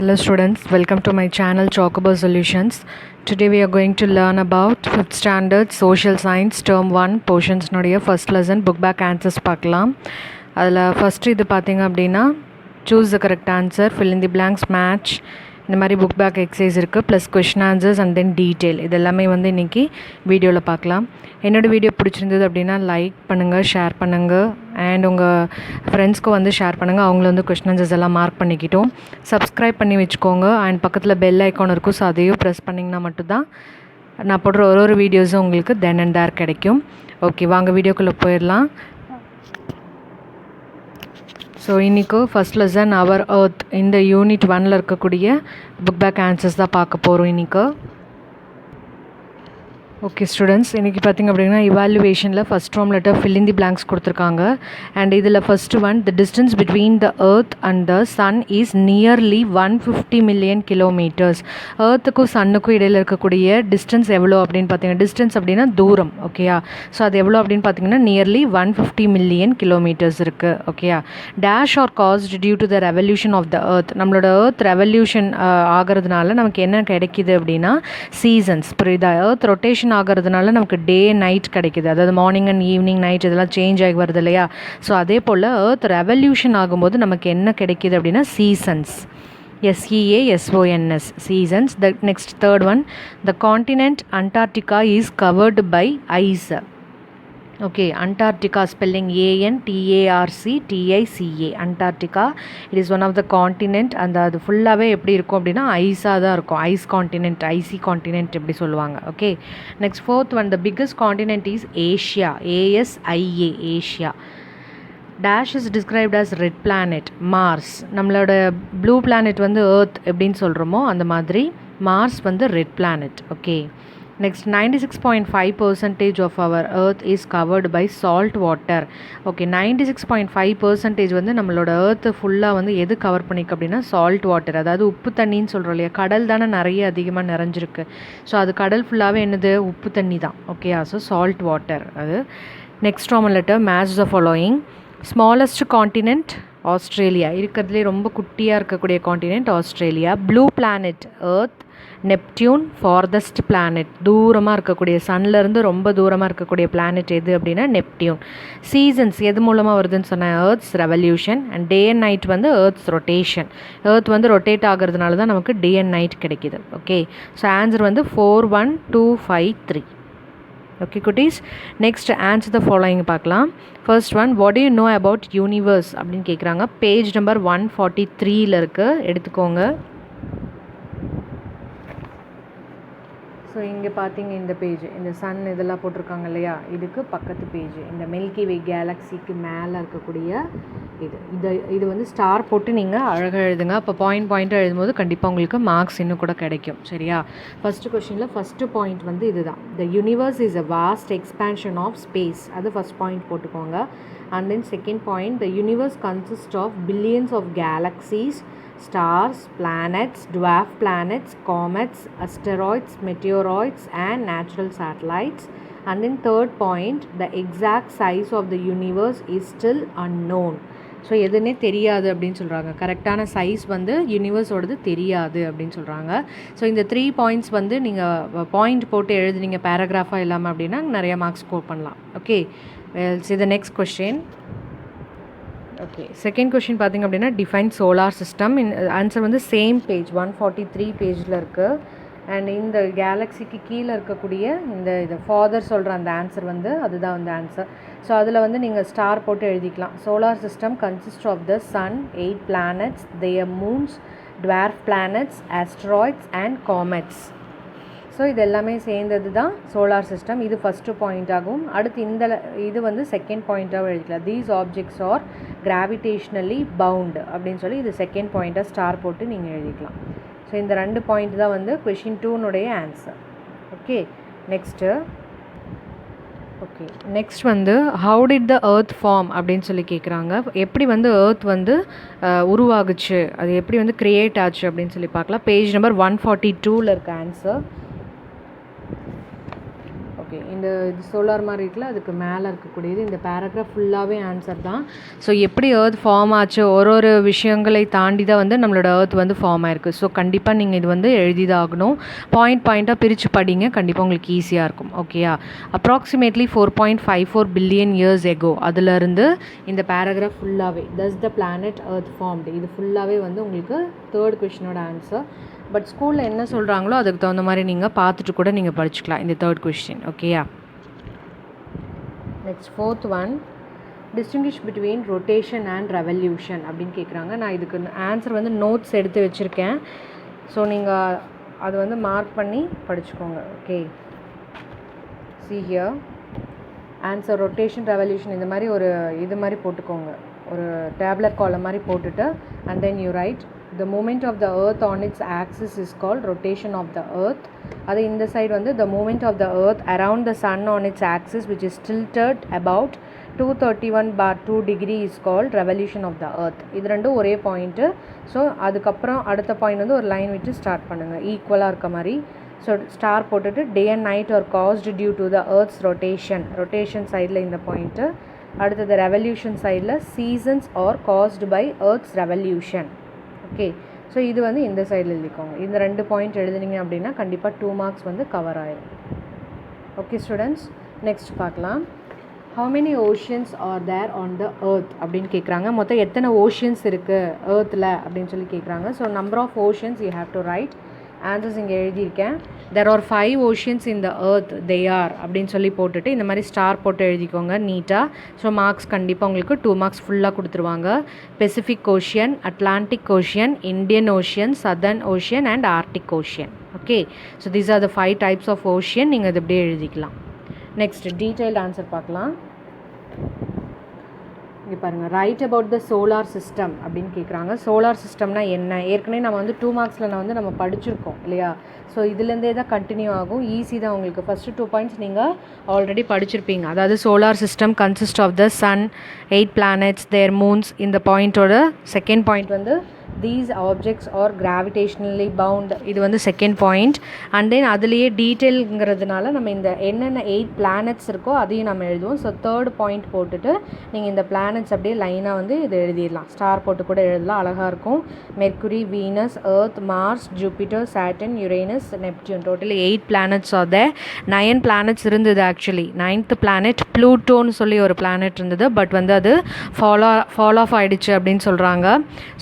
Hello students, welcome to my channel Chocobo Solutions. Today we are going to learn about 5th standard social science term 1 portions nudiya first lesson book back answers பார்க்கலாம். அதில் first இது பார்த்தீங்க அப்படின்னா choose the correct answer, fill in the blanks, match இந்த மாதிரி book back exercise இருக்குது plus question answers and then detail இது எல்லாமே வந்து இன்றைக்கி வீடியோவில் பார்க்கலாம். என்னோடய வீடியோ பிடிச்சிருந்தது அப்படின்னா லைக் பண்ணுங்கள், ஷேர் பண்ணுங்கள் அண்ட் உங்கள் ஃப்ரெண்ட்ஸ்க்கு வந்து ஷேர் பண்ணுங்கள். அவங்கள வந்து கொஷின் ஆன்சர்ஸ் எல்லாம் மார்க் பண்ணிக்கிட்டோம். சப்ஸ்கிரைப் பண்ணி வச்சுக்கோங்க அண்ட் பக்கத்தில் பெல் ஐக்கான் இருக்கும், ஸோ அதையும் ப்ரெஸ் பண்ணிங்கன்னா மட்டும்தான் நான் போடுற ஒரு வீடியோஸும் உங்களுக்கு தென் அண்ட் தேர் கிடைக்கும். ஓகே, வாங்க வீடியோக்குள்ளே போயிடலாம். ஸோ இன்றைக்கு ஃபஸ்ட் லெசன் அவர் எர்த் இந்த யூனிட் 1ல் இருக்கக்கூடிய புக் பேக் ஆன்சர்ஸ் தான் பார்க்க போகிறோம் இன்றைக்கு. ஓகே ஸ்டூடெண்ட்ஸ், இன்றைக்கி பார்த்திங்க அப்படின்னா இவாலுவேஷனில் ஃபஸ்ட் ரோம் letter fill in the blanks கொடுத்துருக்காங்க. அண்ட் இதில் first one, the distance between the earth and the sun is nearly 150 million kilometres. எர்த்துக்கும் சன்னுக்கும் இடையில் இருக்கக்கூடிய டிஸ்டன்ஸ் எவ்வளோ அப்படின்னு பார்த்தீங்கன்னா, டிஸ்டன்ஸ் அப்படின்னா தூரம், ஓகேயா. ஸோ அது எவ்வளோ அப்படின்னு பார்த்தீங்கன்னா நியர்லி 150 மில்லியன் கிலோமீட்டர்ஸ் இருக்குது, ஓகேயா. Dash are caused due to the revolution of the earth. நம்மளோட எர்த் ரெவல்யூஷன் ஆகிறதுனால நமக்கு என்ன கிடைக்கிது அப்படின்னா சீசன்ஸ், புரியுதா. எர்த் ரொட்டேஷன் ஆகிறதுனால நமக்கு டே நைட் கிடைக்குது, அதாவது மார்னிங் அண்ட் ஈவினிங் நைட் இதெல்லாம் சேஞ்ச் ஆகி வருது இல்லையா. ஸோ அதே போல் எர்த் ரெவல்யூஷன் ஆகும்போது நமக்கு என்ன கிடைக்கிது அப்படின்னா seasons, SEASONS, seasons. The next third one, the continent Antarctica is covered by ice. Okay, Antarctica spelling ANTARCTICA, Antarctica. It is one of the continent and அது ஃபுல்லாகவே எப்படி இருக்கும் அப்படின்னா ஐஸாக தான் இருக்கும். ஐஸ் காண்டினென்ட், ஐசி காண்டினென்ட் எப்படி சொல்லுவாங்க. Okay, next fourth one, the biggest continent is Asia, ASIA, Asia. Dash is described as red planet, Mars. நம்மளோட ப்ளூ பிளானெட் வந்து எர்த் எப்படின்னு சொல்கிறோமோ அந்த மாதிரி மார்ஸ் வந்து red planet. Okay, next 96.5% of our earth is covered by salt water. Okay, 96.5% வந்து நம்மளோட earth ஃபுல்லாக வந்து எது கவர் பண்ணிக்க அப்படின்னா சால்ட் வாட்டர், அதாவது உப்பு தண்ணின்னு சொல்கிறோம் இல்லையா. கடல் தானே நிறைய அதிகமாக நிறைஞ்சிருக்கு. ஸோ அது கடல் ஃபுல்லாகவே என்னது, உப்பு தண்ணி தான், ஓகேயா. ஸோ சால்ட் வாட்டர் அது. Next Roman letter, match the following. Smallest continent Australia, இருக்கிறதுலே ரொம்ப குட்டியாக இருக்கக்கூடிய continent Australia. Blue planet earth. Neptune farthest planet, தூரமாக இருக்கக்கூடிய சன்லேருந்து ரொம்ப தூரமாக இருக்கக்கூடிய பிளானெட் எது அப்படின்னா நெப்டியூன். சீசன்ஸ் எது மூலமாக வருதுன்னு சொன்னேன், earths revolution. And day and night வந்து எர்த்ஸ் ரொட்டேஷன். எர்த் வந்து ரொட்டேட் ஆகிறதுனால தான் நமக்கு டே அண்ட் நைட் கிடைக்கிது. ஓகே, ஸோ ஆன்சர் வந்து 41253. ஓகே குட்டீஸ், நெக்ஸ்ட் ஆன்சர் த ஃபாலோயிங் பார்க்கலாம். First one, what to you know about universe அப்படின்னு கேட்குறாங்க. பேஜ் நம்பர் 143 இருக்குது, எடுத்துக்கோங்க. ஸோ இங்கே பார்த்தீங்க இந்த பேஜ், இந்த சன் இதெல்லாம் போட்டிருக்காங்க இல்லையா, இதுக்கு பக்கத்து பேஜ் இந்த மில்கி வே கேலக்ஸிக்கு மேலே இருக்கக்கூடிய இது வந்து ஸ்டார் போட்டு நீங்கள் அழகாக எழுதுங்க. அப்போ பாயிண்ட்டாக எழுதும்போது கண்டிப்பாக உங்களுக்கு மார்க்ஸ் இன்னும் கூட கிடைக்கும், சரியா. ஃபஸ்ட்டு கொஷினில் ஃபஸ்ட்டு பாயிண்ட் வந்து இதுதான், the universe is a vast expansion of space, அது ஃபஸ்ட் பாயிண்ட் போட்டுக்கோங்க. And then second point, the universe consist of billions of galaxies, stars, planets, dwarf planets, comets, asteroids, meteoroids and natural satellites. And then third point, the exact size of the universe is still unknown. So எதுன்னே தெரியாது அப்படின்னு சொல்கிறாங்க. கரெக்டான size வந்து யூனிவர்ஸோடது தெரியாது அப்படின்னு சொல்கிறாங்க. So இந்த 3 பாயிண்ட்ஸ் வந்து நீங்கள் பாயிண்ட் போட்டு எழுதுனீங்க பேராகிராஃபாக இல்லாமல் அப்படின்னா நிறைய மார்க்ஸ் ஸ்கோர் பண்ணலாம். Okay, see the next question. Okay, second question பார்த்திங்க அப்படின்னா டிஃபைன் சோலார் சிஸ்டம். ஆன்சர் வந்து சேம் பேஜ் 143 பேஜில் இருக்குது. அண்ட் இந்த கேலக்ஸிக்கு கீழே இருக்கக்கூடிய இது ஃபாதர் சொல்கிற அந்த ஆன்சர் வந்து அதுதான் வந்து ஆன்சர். ஸோ அதில் வந்து நீங்கள் ஸ்டார் போட்டு எழுதிக்கலாம். Solar system consist of the sun, 8 planets, their moons, dwarf planets, asteroids and comets. So இது எல்லாமே சேர்ந்தது தான் சோலார் சிஸ்டம். இது ஃபஸ்ட்டு பாயிண்ட் ஆகும். அடுத்து இது வந்து செகண்ட் பாயிண்ட்டாக எழுதிக்கலாம். These objects are gravitationally bound அப்படின்னு சொல்லி இது செகண்ட் பாயிண்ட்டாக ஸ்டார் போட்டு நீங்கள் எழுதிக்கலாம். ஸோ இந்த 2 பாயிண்ட் தான் வந்து கொஷின் 2னுடைய ஆன்சர். ஓகே, நெக்ஸ்ட் வந்து how did the earth form அப்படின்னு சொல்லி கேட்குறாங்க. எப்படி வந்து எர்த் வந்து உருவாகுச்சு, அது எப்படி வந்து க்ரியேட் ஆச்சு அப்படின்னு சொல்லி பார்க்கலாம். பேஜ் நம்பர் 142 இருக்க ஆன்சர். ஓகே, இந்த இது சோலார் மாதிரி இருக்குல்ல, அதுக்கு மேலே இருக்கக்கூடியது இந்த பேராகிராஃப் ஃபுல்லாகவே ஆன்சர் தான். ஸோ எப்படி எர்த் ஃபார்ம் ஆச்சு, ஒரு விஷயங்களை தாண்டி தான் வந்து நம்மளோட எர்த் வந்து ஃபார்ம் ஆயிருக்கு. ஸோ கண்டிப்பாக நீங்கள் இது வந்து எழுதி தான் ஆகணும். பாயிண்ட்டாக பிரித்து படிங்க, கண்டிப்பாக உங்களுக்கு ஈஸியாக இருக்கும். ஓகேயா? அப்ராக்சிமேட்லி 4.54 பில்லியன் இயர்ஸ் எகோ, அதிலிருந்து இந்த பேராகிராஃப் ஃபுல்லாகவே தஸ் த பிளானட் எர்த் ஃபார்ம்டு, இது ஃபுல்லாகவே வந்து உங்களுக்கு தேர்ட் கொஷினோட ஆன்சர். பட் ஸ்கூலில் என்ன சொல்கிறாங்களோ அதுக்கு தகுந்த மாதிரி நீங்கள் பார்த்துட்டு கூட நீங்கள் படிச்சுக்கலாம் இந்த தேர்ட் கொஸ்டின். ஓகேயா? Next fourth one, distinguish between rotation and revolution அப்படின்னு கேட்குறாங்க. நான் இதுக்கு ஆன்சர் வந்து நோட்ஸ் எடுத்து வச்சுருக்கேன். ஸோ நீங்கள் அது வந்து மார்க் பண்ணி படிச்சுக்கோங்க. Okay, see here answer rotation revolution இந்த மாதிரி ஒரு இது மாதிரி போட்டுக்கோங்க, ஒரு டேப்லெட் காலம் மாதிரி போட்டுட்டு and then you write the movement of the earth on its axis is called rotation of the earth. அது இந்த சைடு வந்து the movement of the earth around the sun on its axis which is tilted about 231/2 degree is called revolution of the earth. இது ரெண்டும் ஒரே point. So அதுக்கப்புறம் அடுத்த point வந்து ஒரு லைன் விட்டு ஸ்டார்ட் பண்ணுங்கள் ஈக்குவலாக இருக்க மாதிரி. ஸோ ஸ்டார் போட்டுட்டு day and night are caused due to the earth's rotation சைடில் இந்த பாயிண்ட்டு. அடுத்தது ரெவல்யூஷன் சைடில் seasons are caused by earth's revolution. Okay, so இது வந்து இந்த சைடில் எழுதிக்கோங்க. இந்த 2 பாயிண்ட் எழுதுனீங்க அப்படின்னா கண்டிப்பாக 2 மார்க்ஸ் வந்து கவர் ஆயிடும். ஓகே ஸ்டூடெண்ட்ஸ், நெக்ஸ்ட் பார்க்கலாம். how many oceans are there on the earth அப்படின்னு கேட்குறாங்க. மொத்தம் எத்தனை ஓஷியன்ஸ் இருக்குது earthல அப்படின்னு சொல்லி கேட்குறாங்க. So number of oceans you have to write. Answers இங்கே எழுதியிருக்கேன். there are 5 oceans in the earth they are அப்படின்னு சொல்லி போட்டுட்டு இந்த மாதிரி ஸ்டார் போட்டு எழுதிக்கோங்க நீட்டாக. ஸோ மார்க்ஸ் கண்டிப்பாக உங்களுக்கு 2 மார்க்ஸ் ஃபுல்லாக கொடுத்துருவாங்க. Pacific Ocean, Atlantic Ocean, Indian Ocean, Southern Ocean and Arctic Ocean. Okay, so these are the 5 types of ocean. நீங்கள் இது அப்படியே எழுதிக்கலாம். நெக்ஸ்ட் டீட்டெயில்டு ஆன்சர் பார்க்கலாம். இங்கே பாருங்கள், right about the solar system அப்படின்னு கேட்குறாங்க. சோலார் சிஸ்டம்னா என்ன, ஏற்கனவே நம்ம வந்து 2 மார்க்ஸில் வந்து நம்ம படிச்சிருக்கோம் இல்லையா? ஸோ இதுலேருந்தே தான் கண்டினியூ ஆகும். ஈஸி தான் உங்களுக்கு. ஃபஸ்ட்டு 2 பாயிண்ட்ஸ் நீங்கள் ஆல்ரெடி படிச்சிருப்பீங்க. அதாவது solar system consist of the sun, 8 planets, their moons. இந்த பாயிண்ட்டோட செகண்ட் பாயிண்ட் வந்து these objects are gravitationally bound. இது வந்து செகண்ட் பாயிண்ட். அண்ட் தென் அதுலேயே டீட்டெயில்ங்கிறதுனால நம்ம இந்த என்னென்ன 8 planets இருக்கோ அதையும் நம்ம எழுதுவோம். ஸோ தேர்ட் பாயிண்ட் போட்டுட்டு நீங்கள் இந்த பிளானட்ஸ் அப்படியே லைனாக வந்து இது எழுதிடலாம். ஸ்டார் போட்டு கூட எழுதலாம், அழகாக இருக்கும். Mercury, Venus, Earth, Mars, Jupiter, Saturn, Uranus, Neptune. Totally 8 planets are there. 9 planets இருந்தது. ஆக்சுவலி 9th planet ப்ளூட்டோன்னு சொல்லி ஒரு பிளானட் இருந்தது. பட் வந்து அது ஃபால் ஆஃப் ஆகிடுச்சு அப்படின்னு சொல்கிறாங்க.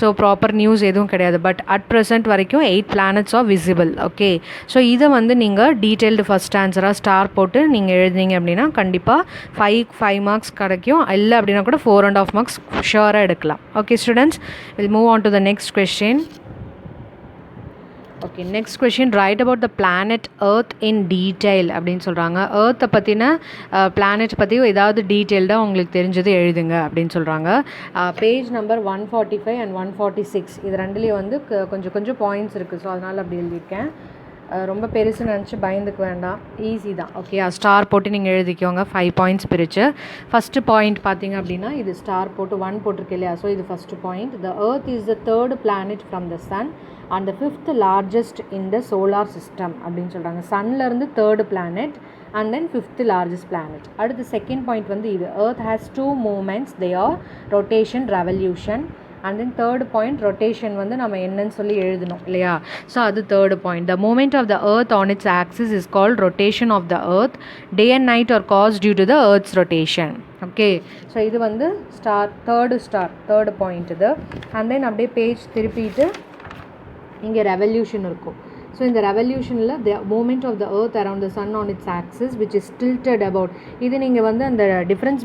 ஸோ ப்ராப்பர் நியூஸ் எதுவும் கிடையாது. பட் அட் ப்ரெசென்ட் வரைக்கும் 8 planets are visible. Okay, so இதை வந்து நீங்கள் டீட்டெயில்டு ஃபஸ்ட் ஆன்சராக ஸ்டார் போட்டு நீங்கள் எழுதிங்க அப்படின்னா கண்டிப்பாக 5 மார்க்ஸ் கிடைக்கும். இல்லை அப்படின்னா கூட 4.5 மார்க்ஸ் ஷுவராக எடுக்கலாம். Okay students, will move on to the next question. Okay, next question, right about the planet earth in detail அப்படின்னு சொல்கிறாங்க. எர்த்தை பற்றின பிளானட் பற்றி ஏதாவது டீட்டெயில்டாக உங்களுக்கு தெரிஞ்சது எழுதுங்க அப்படின்னு சொல்கிறாங்க. பேஜ் நம்பர் 145 and 146 இது ரெண்டுலேயும் வந்து கொஞ்சம் பாயிண்ட்ஸ் இருக்குது. ஸோ அதனால் அப்படி எழுதியிருக்கேன். ரொம்ப பெருசுன்னு நினச்சி பயந்துக்க வேண்டாம், ஈஸி தான். ஓகே, ஸ்டார் போட்டு நீங்கள் எழுதிக்கோங்க 5 பாயிண்ட்ஸ் பிரித்து. ஃபஸ்ட்டு பாயிண்ட் பார்த்தீங்க அப்படின்னா இது ஸ்டார் போட்டு 1 போட்டிருக்கு இல்லையா? ஸோ இது first point. The earth is the third planet from the sun and the 5th largest in the solar system அப்படின்னு சொல்கிறாங்க. சன்லேருந்து third planet and then 5th largest planet. அடுத்து செகண்ட் பாயிண்ட் வந்து இது earth has 2 movements, they are rotation, revolution. And then third point rotation வந்து நம்ம என்னன்னு சொல்லி எழுதணும் இல்லையா? ஸோ அது third point. The movement of the earth on its axis is called rotation of the earth. Day and night are caused due to the earth's rotation. Okay, so இது வந்து third point இது. And then அப்படியே page திருப்பிட்டு இங்கே revolution இருக்கும். ஸோ இந்த ரெவல்யூஷனில் the movement of the earth around the sun on its axis which is tilted about. இது நீங்கள் வந்து அந்த டிஃப்ரென்ஸ்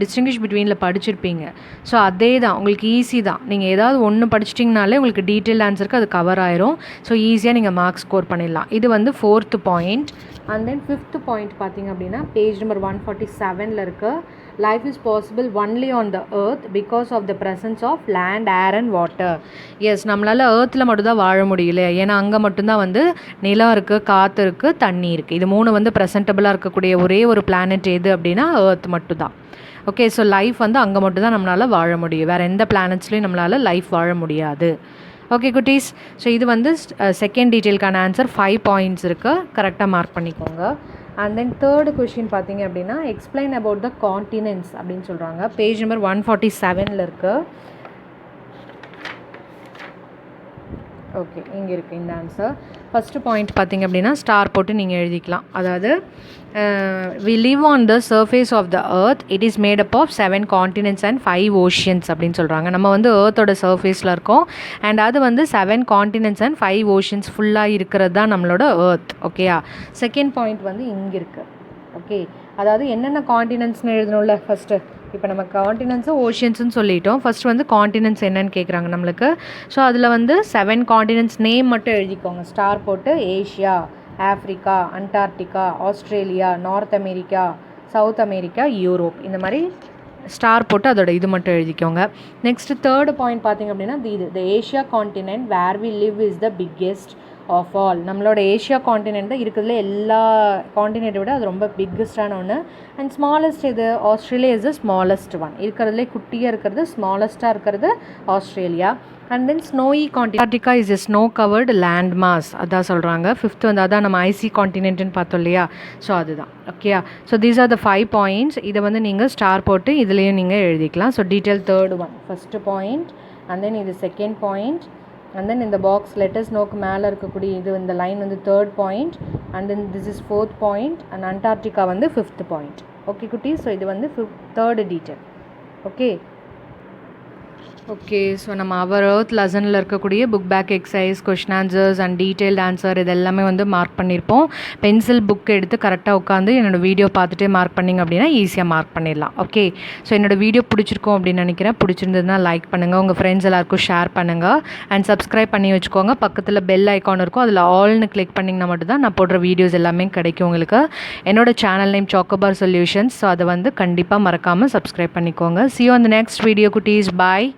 டிஸ்டிங்கிஷ் பிட்வீனில் படிச்சிருப்பீங்க. ஸோ அதே தான், உங்களுக்கு ஈஸி தான். நீங்கள் ஏதாவது ஒன்று படிச்சிட்டிங்கனாலே உங்களுக்கு டீட்டெயில் ஆன்சருக்கு அது கவர் ஆயிரும். ஸோ ஈஸியாக நீங்கள் மார்க்ஸ் ஸ்கோர் பண்ணிடலாம். இது வந்து 4th point. And then 5th point பார்த்திங்க அப்படின்னா பேஜ் நம்பர் 147 இருக்க life is possible only on the earth because of the presence of land, air and water. Yes, நம்மளால் ஏர்த்தில் மட்டும்தான் வாழ முடியல. ஏன்னா அங்கே மட்டும்தான் வந்து நிலம் இருக்குது, காற்று இருக்குது, தண்ணி இருக்குது. இது 3 வந்து ப்ரெசன்டபுளாக இருக்கக்கூடிய ஒரே ஒரு பிளானட் எது அப்படின்னா earth மட்டும்தான். ஓகே, ஸோ லைஃப் வந்து அங்கே மட்டும்தான் நம்மளால் வாழ முடியும். வேறு எந்த பிளானட்ஸ்லையும் நம்மளால் லைஃப் வாழ முடியாது. ஓகே குட்டீஸ், ஸோ இது வந்து செகண்ட் டீட்டெயிலுக்கான ஆன்சர். 5 பாயிண்ட்ஸ் இருக்குது, கரெக்டாக மார்க் பண்ணிக்கோங்க. அண்ட் தென் தேர்டு கொஷின் பார்த்தீங்க அப்படின்னா எக்ஸ்பிளைன் அபவுட் த காண்டினென்ட்ஸ் அப்படின்னு சொல்கிறாங்க. பேஜ் நம்பர் 147 இருக்குது. ஓகே, இங்கே இருக்குது இந்த ஆன்சர். ஃபஸ்ட்டு பாயிண்ட் பார்த்திங்க அப்படின்னா ஸ்டார் போட்டு நீங்கள் எழுதிக்கலாம். அதாவது we live on the surface of the earth, it is made up of 7 continents and 5 oceans அப்படின்னு சொல்கிறாங்க. நம்ம வந்து ஏர்த்தோட சர்ஃபேஸில் இருக்கோம் அண்ட் அது வந்து 7 continents and 5 oceans ஃபுல்லாக இருக்கிறது தான் நம்மளோட ஏர்த். ஓகேயா? செகண்ட் பாயிண்ட் வந்து இங்கே இருக்குது. ஓகே, அதாவது என்னென்ன காண்டினென்ட்ஸ்னு எழுதணும்ல ஃபஸ்ட்டு. இப்போ நம்ம காண்டினென்ட்ஸும் ஓஷியன்ஸுன்னு சொல்லிட்டோம். ஃபஸ்ட்டு வந்து காண்டினென்ட்ஸ் என்னன்னு கேட்குறாங்க நம்மளுக்கு. ஸோ அதில் வந்து 7 காண்டினென்ட்ஸ் நேம் மட்டும் எழுதிக்கோங்க ஸ்டார் போட்டு. Asia, Africa, Antarctica, Australia, north America, south America, Europe, இந்த மாதிரி ஸ்டார் போட்டு அதோட இது மட்டும் எழுதிக்கோங்க. நெக்ஸ்ட்டு தேர்டு பாயிண்ட் பார்த்திங்க அப்படின்னா இது the Asia continent where we live is the biggest of all. நம்மளோட ஏஷியா காண்டினென்ட் தான் இருக்கிறதுல எல்லா காண்டினென்ட்டை விட அது ரொம்ப பிக்கெஸ்டான ஒன்று. அண்ட் ஸ்மாலஸ்ட் இது Australia is the smallest one. இருக்கிறதுலே குட்டியாக இருக்கிறது, ஸ்மாலஸ்ட்டாக இருக்கிறது Australia. And then snowy continent is a snow covered land mass, அதான் சொல்கிறாங்க. ஃபிஃப்த் வந்து அதான் நம்ம ஐசி காண்டினென்ட்னு பார்த்தோம் இல்லையா? ஸோ அதுதான். ஓகேயா? So these are the 5 points. இதை வந்து நீங்கள் ஸ்டார் போட்டு இதுலேயும் நீங்கள் எழுதிக்கலாம். So detail third one first point, and தென் இது செகண்ட் பாயிண்ட், அண்ட் தென் இந்த பாக்ஸ் லெட்டர்ஸ் நோக்கு மேலே இருக்கக்கூடிய இது இந்த லைன் வந்து third point, and then this is fourth point, and Antarctica வந்து ஃபிஃப்த் பாயிண்ட். ஓகே குட்டி, ஸோ இது வந்து third detail. Okay okay so நம்ம அவர் எர்த் லெசனில் இருக்கக்கூடிய book back exercise, question answers and detailed answer இது எல்லாமே வந்து மார்க் பண்ணியிருப்போம். பென்சில் புக் எடுத்து கரெக்டாக உட்காந்து என்னோடய வீடியோ பார்த்துட்டே மார்க் பண்ணிங்க அப்படின்னா ஈஸியாக மார்க் பண்ணிடலாம். ஓகே, ஸோ என்னோடய வீடியோ பிடிச்சிருக்கோம் அப்படின்னு நினைக்கிறேன். பிடிச்சிருந்ததுன்னா லைக் பண்ணுங்கள், உங்கள் ஃப்ரெண்ட்ஸ் எல்லாருக்கும் ஷேர் பண்ணுங்கள் அண்ட் சப்ஸ்கிரைப் பண்ணி வச்சுக்கோங்க. பக்கத்தில் பெல் ஐக்கான் இருக்கும், அதில் ஆல்னு கிளிக் பண்ணிங்கன்னா மட்டும்தான் நான் போடுற வீடியோஸ் எல்லாமே கிடைக்கும் உங்களுக்கு. என்னோடய channel name chocobar solutions. So அதை வந்து கண்டிப்பாக மறக்காமல் சப்ஸ்கிரைப் பண்ணிக்கோங்க. See you on the next video குட்டீஸ். Bye.